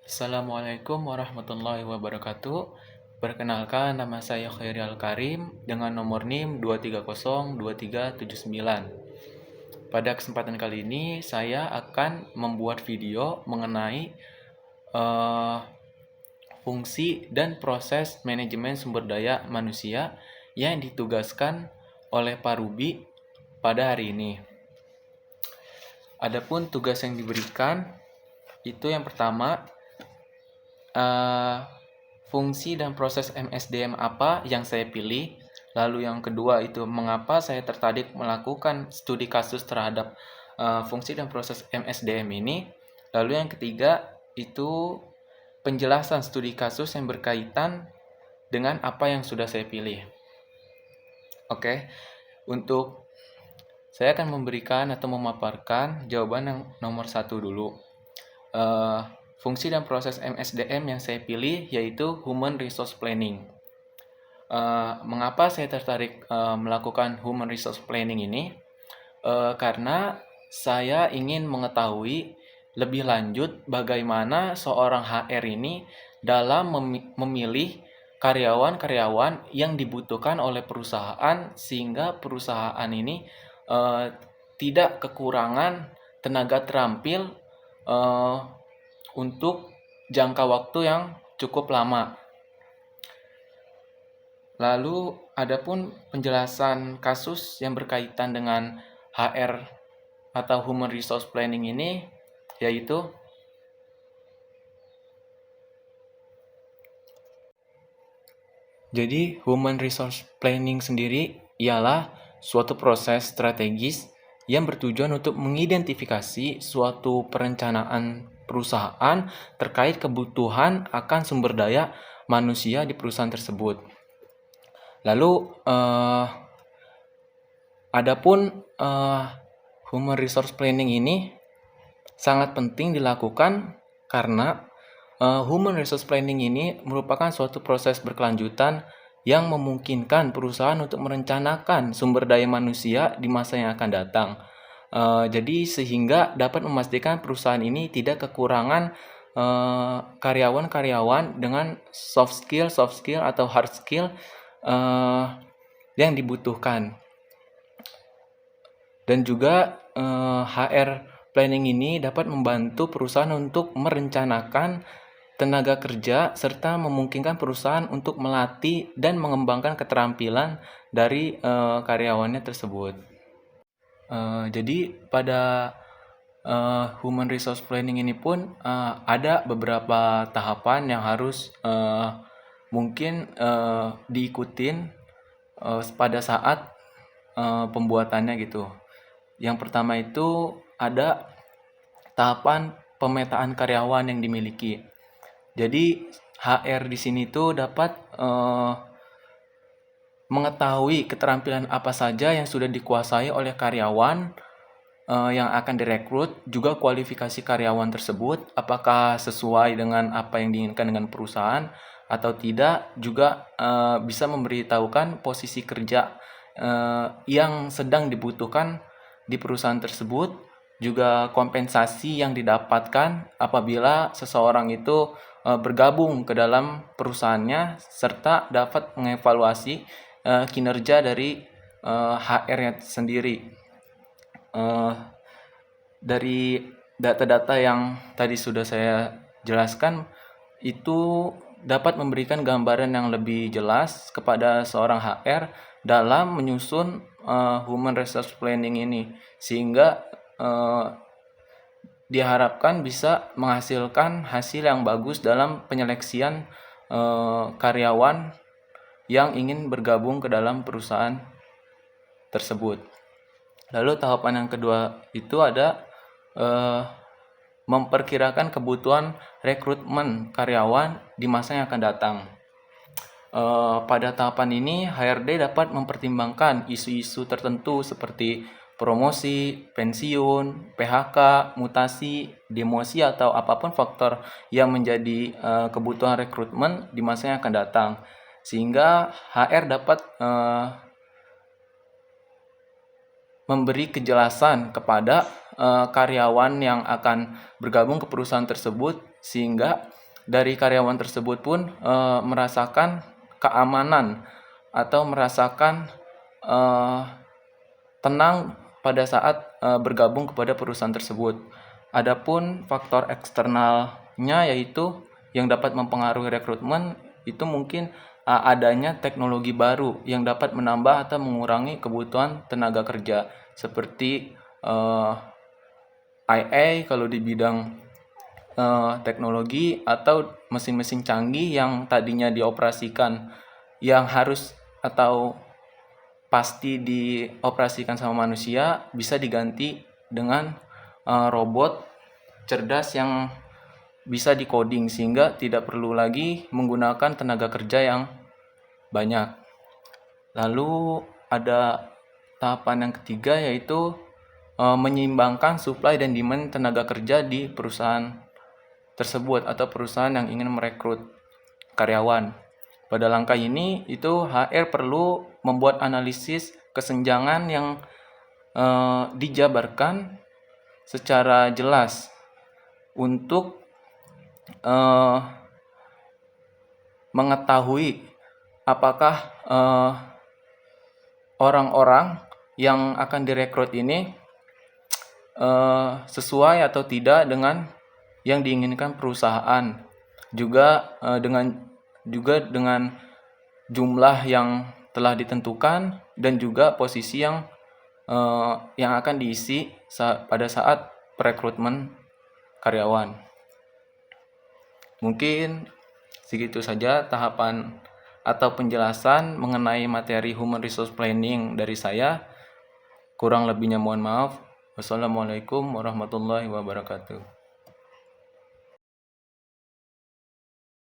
Assalamualaikum warahmatullahi wabarakatuh. Perkenalkan, nama saya Khairil Karim dengan nomor NIM 2302379. Pada kesempatan kali ini, saya akan membuat video mengenai eh, fungsi dan proses manajemen sumber daya manusia yang ditugaskan oleh Pak Ruby pada hari ini. Adapun tugas yang diberikan, itu yang pertama, fungsi dan proses MSDM apa yang saya pilih. Lalu yang kedua itu mengapa saya tertarik melakukan studi kasus terhadap fungsi dan proses MSDM ini. Lalu yang ketiga itu penjelasan studi kasus yang berkaitan dengan apa yang sudah saya pilih. Oke, untuk saya akan memberikan atau memaparkan jawaban yang nomor 1 dulu. Fungsi dan proses MSDM yang saya pilih yaitu Human Resource Planning. Mengapa saya tertarik melakukan Human Resource Planning ini? Karena saya ingin mengetahui lebih lanjut bagaimana seorang HR ini dalam memilih karyawan-karyawan yang dibutuhkan oleh perusahaan sehingga perusahaan ini tidak kekurangan tenaga terampil untuk jangka waktu yang cukup lama. Lalu adapun penjelasan kasus yang berkaitan dengan HR atau Human Resource Planning ini yaitu jadi Human Resource Planning sendiri ialah suatu proses strategis yang bertujuan untuk mengidentifikasi suatu perencanaan perusahaan terkait kebutuhan akan sumber daya manusia di perusahaan tersebut. Lalu adapun Human Resource Planning ini sangat penting dilakukan karena Human Resource Planning ini merupakan suatu proses berkelanjutan yang memungkinkan perusahaan untuk merencanakan sumber daya manusia di masa yang akan datang. Jadi sehingga dapat memastikan perusahaan ini tidak kekurangan karyawan-karyawan dengan soft skill atau hard skill yang dibutuhkan. Dan juga HR planning ini dapat membantu perusahaan untuk merencanakan tenaga kerja serta memungkinkan perusahaan untuk melatih dan mengembangkan keterampilan dari karyawannya tersebut. Jadi pada Human Resource Planning ini pun ada beberapa tahapan yang harus mungkin diikutin pada saat pembuatannya gitu. Yang pertama itu ada tahapan pemetaan karyawan yang dimiliki. Jadi HR di sini tuh dapat mengetahui keterampilan apa saja yang sudah dikuasai oleh karyawan yang akan direkrut, juga kualifikasi karyawan tersebut apakah sesuai dengan apa yang diinginkan dengan perusahaan atau tidak, juga bisa memberitahukan posisi kerja yang sedang dibutuhkan di perusahaan tersebut, juga kompensasi yang didapatkan apabila seseorang itu bergabung ke dalam perusahaannya, serta dapat mengevaluasi kinerja dari HR-nya sendiri. Dari data-data yang tadi sudah saya jelaskan itu dapat memberikan gambaran yang lebih jelas kepada seorang HR dalam menyusun Human Resource Planning ini, sehingga diharapkan bisa menghasilkan hasil yang bagus dalam penyeleksian karyawan yang ingin bergabung ke dalam perusahaan tersebut. Lalu tahapan yang kedua itu ada memperkirakan kebutuhan rekrutmen karyawan di masa yang akan datang. Pada tahapan ini HRD dapat mempertimbangkan isu-isu tertentu seperti promosi, pensiun, PHK, mutasi, demosi atau apapun faktor yang menjadi kebutuhan rekrutmen di masa yang akan datang, sehingga HR dapat memberi kejelasan kepada karyawan yang akan bergabung ke perusahaan tersebut, sehingga dari karyawan tersebut pun merasakan keamanan atau merasakan tenang pada saat bergabung kepada perusahaan tersebut. Adapun faktor eksternalnya yaitu yang dapat mempengaruhi rekrutmen itu mungkin adanya teknologi baru yang dapat menambah atau mengurangi kebutuhan tenaga kerja seperti IA kalau di bidang teknologi, atau mesin-mesin canggih yang tadinya dioperasikan yang harus atau pasti dioperasikan sama manusia bisa diganti dengan robot cerdas yang bisa di-coding, sehingga tidak perlu lagi menggunakan tenaga kerja yang banyak. Lalu ada tahapan yang ketiga yaitu menyeimbangkan supply dan demand tenaga kerja di perusahaan tersebut atau perusahaan yang ingin merekrut karyawan. Pada langkah ini itu HR perlu membuat analisis kesenjangan yang dijabarkan secara jelas untuk mengetahui apakah orang-orang yang akan direkrut ini sesuai atau tidak dengan yang diinginkan perusahaan, juga dengan jumlah yang telah ditentukan dan juga posisi yang akan diisi pada saat perekrutmen karyawan. Mungkin segitu saja tahapan atau penjelasan mengenai materi Human Resource Planning dari saya. Kurang lebihnya mohon maaf. Wassalamualaikum warahmatullahi wabarakatuh.